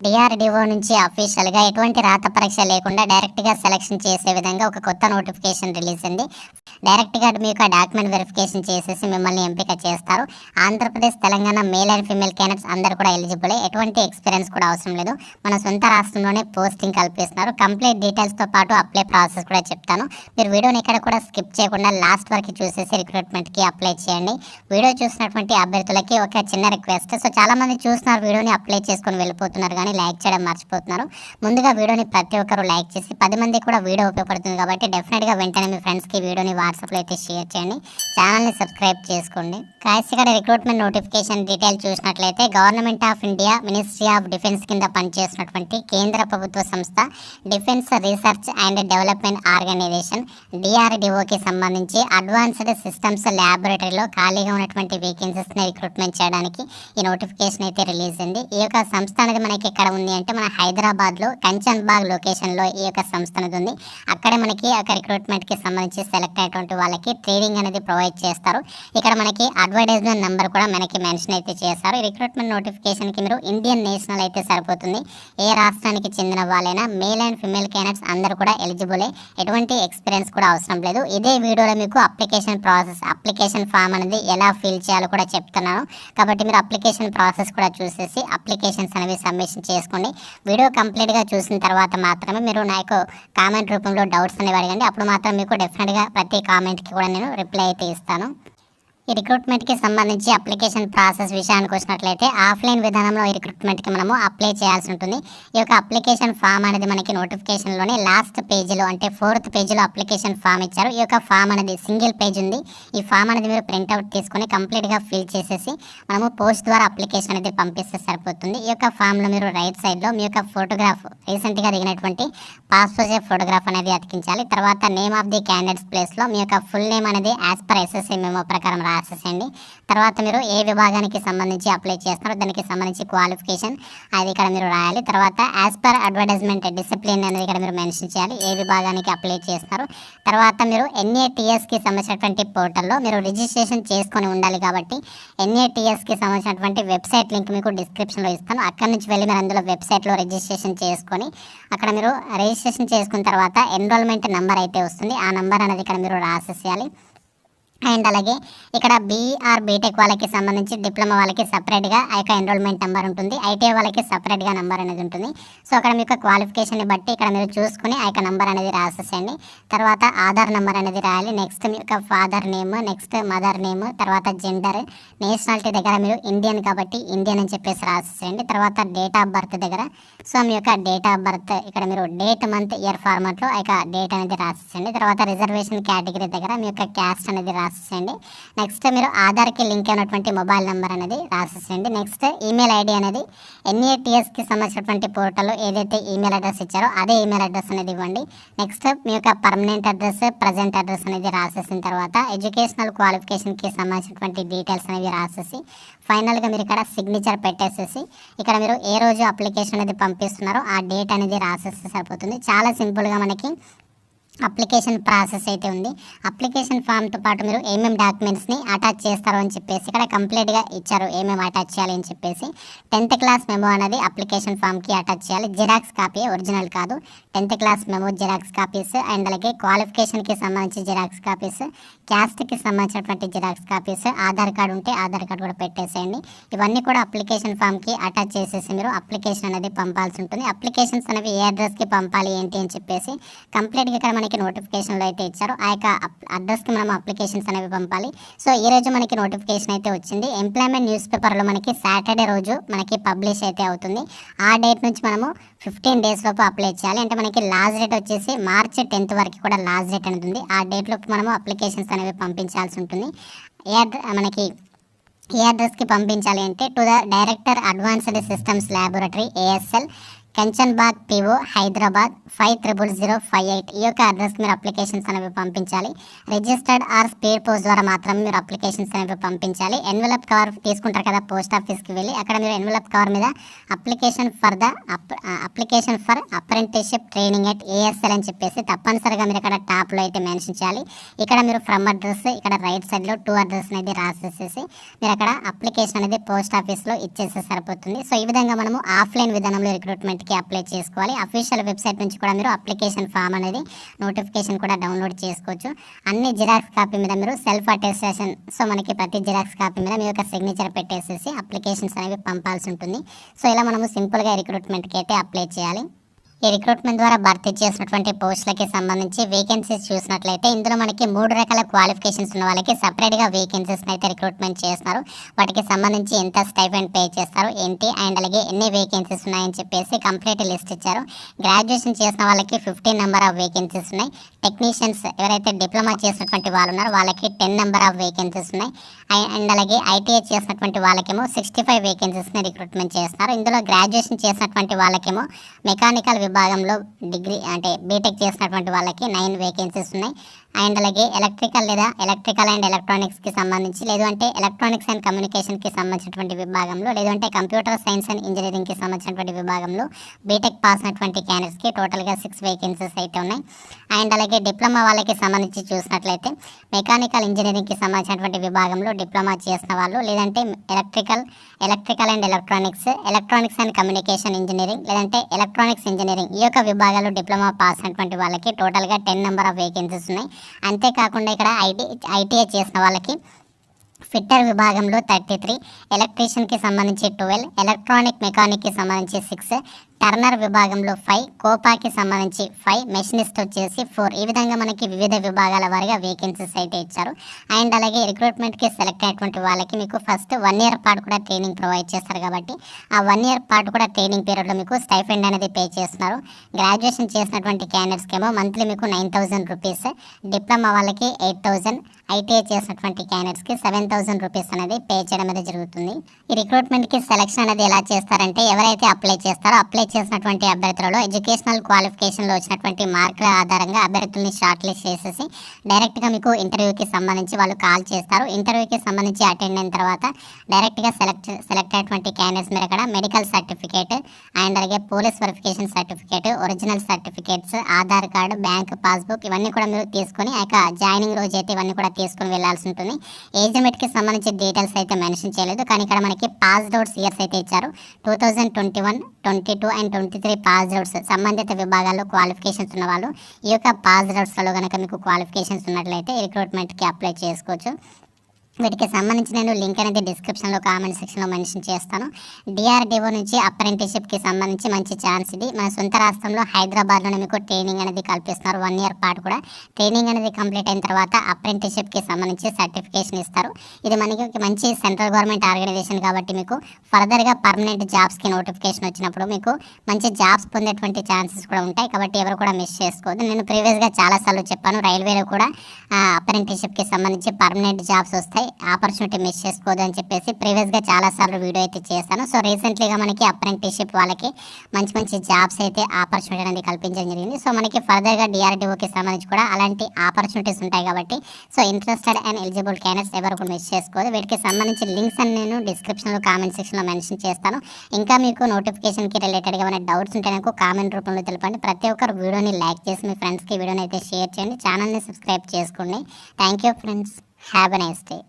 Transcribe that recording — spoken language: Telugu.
డిఆర్డిఓ నుంచి అఫీషియల్గా ఎటువంటి రాత పరీక్ష లేకుండా డైరెక్ట్గా సెలక్షన్ చేసే విధంగా ఒక కొత్త నోటిఫికేషన్ రిలీజ్ అయింది. డైరెక్ట్గా మీకు ఆ డాక్యుమెంట్ వెరిఫికేషన్ చేసేసి మిమ్మల్ని ఎంపిక చేస్తారు. Andhra Pradesh, Telangana male and female candidates అందరూ కూడా ఎలిజిబుల్. ఎటువంటి ఎక్స్పీరియన్స్ కూడా అవసరం లేదు. మన సొంత రాష్ట్రంలోనే పోస్టింగ్ కల్పిస్తున్నారు. కంప్లీట్ డీటెయిల్స్తో పాటు అప్లై ప్రాసెస్ కూడా చెప్తాను. మీరు వీడియోని ఎక్కడ కూడా స్కిప్ చేయకుండా లాస్ట్ వరకు చూసేసి రిక్రూట్మెంట్కి అప్లై చేయండి. వీడియో చూసినటువంటి అభ్యర్థులకి ఒక చిన్న రిక్వెస్ట్. సో చాలామంది చూస్తున్నారు, వీడియోని అప్లై చేసుకొని వెళ్ళిపోతున్నారు కానీ లైక్ చేయడం మర్చిపోతున్నారు. ముందుగా వీడియోని ప్రతి ఒక్కరు లైక్ చేసి 10 మందికి కూడా వీడియో ఉపయోగపడుతుంది కాబట్టి డెఫినెట్గా వెంటనే మీ ఫ్రెండ్స్కి వీడియోని వాట్సాప్లో అయితే షేర్ చేయండి. ఛానల్ని సబ్స్క్రైబ్ చేసుకోండి. కాయస్ ఇక్కడ రిక్రూట్మెంట్ నోటిఫికేషన్ డీటెయిల్ చూసినట్లయితే government of India ministry of defence కింద పనిచేస్తున్నటువంటి కేంద్ర ప్రభుత్వ సంస్థ defence research and development organisation డిఆర్డిఓకి సంబంధించి అడ్వాన్స్డ్ సిస్టమ్స్ ల్యాబొరేటరీలో ఖాళీగా ఉన్నటువంటి వేకెన్సీస్ని రిక్రూట్మెంట్ చేయడానికి ఈ నోటిఫికేషన్ అయితే రిలీజ్ అయింది. ఈ యొక్క సంస్థ అనేది మనకి ఎక్కడ ఉంది అంటే మన హైదరాబాద్లో కంచన్బాగ్ లొకేషన్లో ఈ యొక్క సంస్థ అనేది ఉంది. అక్కడే మనకి ఒక రిక్రూట్మెంట్కి సంబంధించి సెలెక్ట్ అయినటువంటి వాళ్ళకి ట్రైనింగ్ అనేది ప్రొవైడ్ చేస్తారు. ఇక్కడ మనకి అడ్వర్టైజ్మెంట్ నెంబర్ కూడా మనకి మెన్షన్ అయితే చేస్తారు. ఈ రిక్రూట్మెంట్ నోటిఫికేషన్కి మీరు ఇండియన్ నేషనల్ అయితే సరిపోతుంది. ఏ రాష్ట్రానికి చెందిన వాళ్ళైనా మేల్ అండ్ ఫీమేల్ క్యాండిడేట్స్ అందరూ కూడా ఎలిజిబులే. ఎటువంటి ఎక్స్పీరియన్స్ కూడా అవసరం లేదు. ఇదే వీడియోలో మీకు అప్లికేషన్ ప్రాసెస్, అప్లికేషన్ ఫామ్ అనేది ఎలా ఫిల్ చేయాలో కూడా చెప్తున్నాను. కాబట్టి మీరు అప్లికేషన్ ప్రాసెస్ కూడా చూసేసి అప్లికేషన్స్ అనేవి సబ్మిషన్ చేసుకోండి. వీడియో కంప్లీట్గా చూసిన తర్వాత మాత్రమే మీరు నాకు కామెంట్ రూపంలో డౌట్స్ అనేవి అడగండి. అప్పుడు మాత్రం మీకు డెఫినెట్గా ప్రతి కామెంట్కి కూడా నేను రిప్లై అయితే ఇస్తాను. ఈ రిక్రూట్మెంట్కి సంబంధించి అప్లికేషన్ ప్రాసెస్ విషయానికి వచ్చినట్లయితే ఆఫ్లైన్ విధానంలో ఈ రిక్రూట్మెంట్కి మనము అప్లై చేయాల్సి ఉంటుంది. ఈ యొక్క అప్లికేషన్ ఫామ్ అనేది మనకి నోటిఫికేషన్లోనే లాస్ట్ పేజీలో అంటే 4th పేజీలో అప్లికేషన్ ఫామ్ ఇచ్చారు. ఈ యొక్క ఫామ్ అనేది సింగిల్ పేజ్ ఉంది. ఈ ఫామ్ అనేది మీరు ప్రింట్అవుట్ తీసుకొని కంప్లీట్గా ఫిల్ చేసేసి మనము పోస్ట్ ద్వారా అప్లికేషన్ అనేది పంపిస్తే సరిపోతుంది. ఈ యొక్క ఫామ్లో మీరు రైట్ సైడ్లో మీ యొక్క ఫోటోగ్రాఫ్, రీసెంట్గా దిగినటువంటి పాస్పోర్ట్ సైజ్ ఫోటోగ్రాఫ్ అనేది అతికించాలి. తర్వాత నేమ్ ఆఫ్ ది క్యాండిడేట్స్ ప్లేస్లో మీ యొక్క ఫుల్ నేమ్ అనేది యాజ్ పర్ ఎస్ఎస్సీ మెమో ప్రకారం రాసేసేయండి. తర్వాత మీరు ఏ విభాగానికి సంబంధించి అప్లై చేస్తున్నారో దానికి సంబంధించి క్వాలిఫికేషన్ అది ఇక్కడ మీరు రాయాలి. తర్వాత యాజ్ పర్ అడ్వర్టైజ్మెంట్ డిసిప్లిన్ అనేది ఇక్కడ మీరు మెన్షన్ చేయాలి, ఏ విభాగానికి అప్లై చేస్తున్నారు. తర్వాత మీరు ఎన్ఏటిఎస్కి సంబంధించినటువంటి పోర్టల్లో మీరు రిజిస్ట్రేషన్ చేసుకొని ఉండాలి. కాబట్టి ఎన్ఏటిఎస్కి సంబంధించినటువంటి వెబ్సైట్ లింక్ మీకు డిస్క్రిప్షన్లో ఇస్తాను. అక్కడి నుంచి వెళ్ళి మీరు అందులో వెబ్సైట్లో రిజిస్ట్రేషన్ చేసుకొని అక్కడ మీరు రిజిస్ట్రేషన్ చేసుకున్న తర్వాత ఎన్రోల్మెంట్ నెంబర్ అయితే వస్తుంది. ఆ నెంబర్ అనేది ఇక్కడ మీరు రాసేసేయాలి. అండ్ అలాగే ఇక్కడ బీఆర్ బీటెక్ వాళ్ళకి సంబంధించి డిప్లొమా వాళ్ళకి సపరేట్గా ఆ యొక్క ఎన్రోల్మెంట్ నెంబర్ ఉంటుంది. ఐటీఐ వాళ్ళకి సపరేట్గా నెంబర్ అనేది ఉంటుంది. సో అక్కడ మీకు క్వాలిఫికేషన్ని బట్టి ఇక్కడ మీరు చూసుకుని ఆ యొక్క నెంబర్ అనేది రాసేసేయండి. తర్వాత ఆధార్ నెంబర్ అనేది రాయాలి. నెక్స్ట్ మీ యొక్క father name, next mother name, తర్వాత జెండర్, నేషనాలిటీ దగ్గర మీరు ఇండియన్ కాబట్టి ఇండియన్ అని చెప్పేసి రాసేసేయండి. తర్వాత డేట్ ఆఫ్ బర్త్ దగ్గర సో మీ యొక్క డేట్ ఆఫ్ బర్త్ ఇక్కడ మీరు డేట్, మంత్, ఇయర్ ఫార్మాట్లో ఆ యొక్క డేట్ అనేది రాసేసేయండి. తర్వాత రిజర్వేషన్ కేటగిరీ దగ్గర మీ యొక్క క్యాస్ట్ అనేది రాసేసేయండి. నెక్స్ట్ మీరు ఆధార్కి లింక్ అయినటువంటి మొబైల్ నెంబర్ అనేది రాసేసేయండి. నెక్స్ట్ ఈమెయిల్ ఐడి అనేది ఎన్ఏటిఎస్కి సంబంధించినటువంటి పోర్టల్లో ఏదైతే ఈమెయిల్ అడ్రస్ ఇచ్చారో అదే ఈమెయిల్ అడ్రస్ అనేది ఇవ్వండి. నెక్స్ట్ మీ యొక్క పర్మనెంట్ అడ్రస్, ప్రజెంట్ అడ్రస్ అనేది రాసేసిన తర్వాత ఎడ్యుకేషనల్ క్వాలిఫికేషన్కి సంబంధించినటువంటి డీటెయిల్స్ అనేవి రాసేసి ఫైనల్గా మీరు ఇక్కడ సిగ్నేచర్ పెట్టేసేసి ఇక్కడ మీరు ఏ రోజు అప్లికేషన్ అనేది పంపిస్తున్నారో ఆ డేట్ అనేది రాసేస్తే సరిపోతుంది. చాలా సింపుల్గా మనకి అప్లికేషన్ ప్రాసెస్ అయితే ఉంది. అప్లికేషన్ ఫామ్తో పాటు మీరు ఏమేమి డాక్యుమెంట్స్ని అటాచ్ చేస్తారో అని చెప్పేసి ఇక్కడ కంప్లీట్గా ఇచ్చారు, ఏమేమి అటాచ్ చేయాలి అని చెప్పేసి. 10th క్లాస్ మెమో అనేది అప్లికేషన్ ఫామ్కి అటాచ్ చేయాలి. జిరాక్స్ కాపీ, ఒరిజినల్ కాదు. 10th class memo xerox copies and అలాగే క్వాలిఫికేషన్కి సంబంధించి జిరాక్స్ కాపీస్, క్యాస్ట్కి సంబంధించినటువంటి జిరాక్స్ కాపీస్, ఆధార్ కార్డు ఉంటే ఆధార్ కార్డు కూడా పెట్టేసేయండి. ఇవన్నీ కూడా అప్లికేషన్ ఫామ్కి అటాచ్ చేసేసి మీరు అప్లికేషన్ అనేది పంపాల్సి ఉంటుంది. అప్లికేషన్స్ అనేవి ఏ అడ్రస్కి పంపాలి ఏంటి అని చెప్పేసి కంప్లీట్గా ఇక్కడ మనకి నోటిఫికేషన్లో అయితే ఇచ్చారు. ఆ యొక్క అడ్రస్కి మనం అప్లికేషన్స్ అనేవి పంపాలి. సో ఈ రోజు మనకి నోటిఫికేషన్ అయితే వచ్చింది. ఎంప్లాయ్మెంట్ న్యూస్ పేపర్లో మనకి సాటర్డే రోజు మనకి పబ్లిష్ అయితే అవుతుంది. ఆ డేట్ నుంచి మనము 15 days లోపు అప్లై చేయాలి. అంటే మనకి లాస్ట్ డేట్ వచ్చేసి March 10th వరకు కూడా లాస్ట్ డేట్ అనేది ఉంది. ఆ డేట్లోపు మనము అప్లికేషన్స్ అనేవి పంపించాల్సి ఉంటుంది. మనకి ఏ అడ్రస్కి పంపించాలి అంటే to the director advanced systems laboratory ASL Kanchanbagh PO Hyderabad 500058 ఈ యొక్క అడ్రస్కి మీరు అప్లికేషన్స్ అనేవి పంపించాలి. రిజిస్టర్డ్ ఆర్ స్పీడ్ పోస్ట్ ద్వారా మాత్రమే మీరు అప్లికేషన్స్ అనేవి పంపించాలి. ఎన్వలప్ కవర్ తీసుకుంటారు కదా పోస్ట్ ఆఫీస్కి వెళ్ళి, అక్కడ మీరు ఎన్వలప్ కవర్ మీద application for apprenticeship training at ASL అని చెప్పేసి తప్పనిసరిగా మీరు ఇక్కడ టాప్లో అయితే మెన్షన్ చేయాలి. ఇక్కడ మీరు ఫ్రమ్ అడ్రస్ ఇక్కడ రైట్ సైడ్లో 2 అడ్రస్ అనేది రాసేసేసి మీరు అక్కడ అప్లికేషన్ అనేది పోస్ట్ ఆఫీస్లో ఇచ్చేస్తే సరిపోతుంది. సో ఈ విధంగా మనము ఆఫ్లైన్ విధానంలో రిక్రూట్మెంట్కి అప్లై చేసుకోవాలి. అఫీషియల్ వెబ్సైట్ నుంచి కూడా మీరు అప్లికేషన్ ఫామ్ అనేది నోటిఫికేషన్ కూడా డౌన్లోడ్ చేసుకోవచ్చు. అన్ని జిరాక్స్ కాపీ మీద మీరు సెల్ఫ్ అటెస్టేషన్, సో మనకి ప్రతి జిరాక్స్ కాపీ మీద మీ యొక్క సిగ్నేచర్ పెట్టేసేసి అప్లికేషన్స్ అనేవి పంపాల్సి ఉంటుంది. సో ఇలా మనము సింపుల్గా రిక్రూట్మెంట్కి అయితే అప్లై చేయాలి. ఈ రిక్రూట్మెంట్ ద్వారా భర్తీ చేసినటువంటి పోస్టులకి సంబంధించి వేకెన్సీస్ చూసినట్లయితే ఇందులో మనకి 3 రకాల క్వాలిఫికేషన్స్ ఉన్న వాళ్ళకి సపరేట్గా వేకెన్సీస్ అయితే రిక్రూట్మెంట్ చేస్తున్నారు. వాటికి సంబంధించి ఎంత స్టైఫండ్ పే చేస్తారు ఏంటి అండ్ అలాగే ఎన్ని వేకెన్సీస్ ఉన్నాయని చెప్పేసి కంప్లీట్ లిస్ట్ ఇచ్చారు. గ్రాడ్యుయేషన్ చేసిన వాళ్ళకి 15 నెంబర్ ఆఫ్ వేకెన్సీస్ ఉన్నాయి. టెక్నీషియన్స్ ఎవరైతే డిప్లొమా చేసినటువంటి వాళ్ళు ఉన్నారో వాళ్ళకి 10 నెంబర్ ఆఫ్ వేకెన్సీస్ ఉన్నాయి. అండ్ అలాగే ఐటీఐ చేసినటువంటి వాళ్ళకేమో 65 వేకెన్సీస్ని రిక్రూట్మెంట్ చేస్తున్నారు. ఇందులో గ్రాడ్యుయేషన్ చేసినటువంటి వాళ్ళకేమో మెకానికల్ విభాగంలో డిగ్రీ అంటే బీటెక్ చేసినటువంటి వాళ్ళకి 9 వేకెన్సీస్ ఉన్నాయి. అండ్ అలాగే ఎలక్ట్రికల్ అండ్ ఎలక్ట్రానిక్స్కి సంబంధించి, లేదు అంటే ఎలక్ట్రానిక్స్ అండ్ కమ్యూనికేషన్కి సంబంధించినటువంటి విభాగంలో, లేదంటే కంప్యూటర్ సైన్స్ అండ్ ఇంజనీరింగ్కి సంబంధించినటువంటి విభాగంలో బీటెక్ పాస్ అయినటువంటి క్యాండిడేట్స్కి టోటల్గా 6 వేకెన్సీస్ అయితే ఉన్నాయి. అండ్ అలాగే డిప్లొమా వాళ్ళకి సంబంధించి చూసినట్లయితే మెకానికల్ ఇంజనీరింగ్కి సంబంధించినటువంటి విభాగంలో డిప్లొమా చేసిన వాళ్ళు, లేదంటే electrical and electronics and communication engineering, లేదంటే ఎలక్ట్రానిక్స్ ఇంజనీరింగ్ ఈ యొక్క విభాగాలు డిప్లొమా పాస్ అయినటువంటి వాళ్ళకి టోటల్గా 10 నెంబర్ ఆఫ్ వేకెన్సీస్ ఉన్నాయి. అంతేకాకుండా ఇక్కడ ఐటీఐ చేసిన వాళ్ళకి ఫిట్టర్ విభాగంలో 33, ఎలక్ట్రీషియన్కి సంబంధించి 12, ఎలక్ట్రానిక్ మెకానిక్కి సంబంధించి 6, టర్నర్ విభాగంలో 5, కోపాకి సంబంధించి 5, మెషినిస్ట్ వచ్చేసి 4. ఈ విధంగా మనకి వివిధ విభాగాల వారిగా వేకెన్సీస్ అయితే ఇచ్చారు. అండ్ అలాగే రిక్రూట్మెంట్కి సెలెక్ట్ అయినటువంటి వాళ్ళకి మీకు ఫస్ట్ 1 ఇయర్ పాటు కూడా ట్రైనింగ్ ప్రొవైడ్ చేస్తారు. కాబట్టి ఆ 1 ఇయర్ పాటు కూడా ట్రైనింగ్ పీరియడ్లో మీకు స్టైఫండ్ అనేది పే చేస్తున్నారు. గ్రాడ్యుయేషన్ చేసినటువంటి క్యాండిడేట్స్కి ఏమో మంత్లీ మీకు 9,000 రూపీస్, డిప్లొమా వాళ్ళకి 8,000, ఐటీఐ చేసినటువంటి క్యాండిడేట్స్కి 7,000 రూపీస్ అనేది పే చేయడం అనేది జరుగుతుంది. ఈ రిక్రూట్మెంట్కి సెలెక్షన్ అనేది ఎలా చేస్తారంటే ఎవరైతే అప్లై చేస్తారో అప్లై చేసినటువంటి అభ్యర్థులలో ఎడ్యుకేషనల్ క్వాలిఫికేషన్లో వచ్చినటువంటి మార్కుల ఆధారంగా అభ్యర్థుల్ని షార్ట్ లిస్ట్ చేసేసి డైరెక్ట్గా మీకు ఇంటర్వ్యూకి సంబంధించి వాళ్ళు కాల్ చేస్తారు. ఇంటర్వ్యూకి సంబంధించి అటెండ్ అయిన తర్వాత డైరెక్ట్గా సెలెక్ట్ అయినటువంటి క్యాండిడేట్స్ మీరు అక్కడ మెడికల్ సర్టిఫికేట్ అండ్ అలాగే police verification certificate, original certificates, Aadhaar card, bank passbook ఇవన్నీ కూడా మీరు తీసుకొని ఆ యొక్క జాయినింగ్ రోజు అయితే ఇవన్నీ కూడా తీసుకొని వెళ్లాల్సి ఉంటుంది. ఏజ్ లిమిట్కి సంబంధించి డీటెయిల్స్ అయితే మెన్షన్ చేయలేదు, కానీ ఇక్కడ మనకి పాస్డ్ అవుట్స్ ఇయర్స్ అయితే ఇచ్చారు. 2021, 22 అండ్ 23 పాస్డ్ అవుట్స్ సంబంధిత విభాగాల్లో క్వాలిఫికేషన్స్ ఉన్న వాళ్ళు ఈ యొక్క పాస్డ్ అవుట్స్లో కనుక మీకు క్వాలిఫికేషన్స్ ఉన్నట్లయితే రిక్రూట్మెంట్కి అప్లై చేసుకోవచ్చు. వీటికి సంబంధించి నేను లింక్ అనేది డిస్క్రిప్షన్లో కామెంట్ సెక్షన్లో మెన్షన్ చేస్తాను. డిఆర్డిఓ నుంచి అప్రెంటిస్షిప్కి సంబంధించి మంచి ఛాన్స్ ఇది. మన సొంత రాష్ట్రంలో హైదరాబాద్లోనే మీకు ట్రైనింగ్ అనేది కల్పిస్తున్నారు. 1 ఇయర్ పాటు కూడా ట్రైనింగ్ అనేది కంప్లీట్ అయిన తర్వాత అప్రెంటిస్షిప్కి సంబంధించి సర్టిఫికేషన్ ఇస్తారు. ఇది మనకి మంచి సెంట్రల్ గవర్నమెంట్ ఆర్గనైజేషన్ కాబట్టి మీకు ఫర్దర్గా పర్మనెంట్ జాబ్స్కి నోటిఫికేషన్ వచ్చినప్పుడు మీకు మంచి జాబ్స్ పొందేటువంటి ఛాన్సెస్ కూడా ఉంటాయి. కాబట్టి ఎవరు కూడా మిస్ చేసుకోవద్దు. నేను ప్రీవియస్గా చాలాసార్లు చెప్పాను, రైల్వేలో కూడా అప్రెంటిస్షిప్కి సంబంధించి పర్మనెంట్ జాబ్స్ వస్తాయి, ఆపర్చునిటీ మిస్ చేసుకోవద్దు అని చెప్పేసి ప్రీవియస్గా చాలాసార్లు వీడియో అయితే చేస్తాను. సో రీసెంట్లీగా మనకి అప్రెంటిస్షిప్ వాళ్ళకి మంచి మంచి జాబ్స్ అయితే ఆపర్చునిటీ అనేది కల్పించడం జరిగింది. సో మనకి ఫర్దర్గా డిఆర్డిఓకి సంబంధించి కూడా అలాంటి ఆపర్చునిటీస్ ఉంటాయి. కాబట్టి so interested and eligible candidates ఎవరు కూడా మిస్ చేసుకోవద్దు. వీటికి సంబంధించి లింక్స్ అని నేను డిస్క్రిప్షన్లో కామెంట్ సెక్షన్లో మెన్షన్ చేస్తాను. ఇంకా మీకు నోటిఫికేషన్కి రిలేటెడ్గా ఏమైనా డౌట్స్ ఉంటే నాకు కామెంట్ రూపంలో తెలపండి. ప్రతి ఒక్కరు వీడియోని లైక్ చేసి మీ ఫ్రెండ్స్కి వీడియోని అయితే షేర్ చేయండి. ఛానల్ని సబ్స్క్రైబ్ చేసుకోండి. Thank you friends. Have a nice day.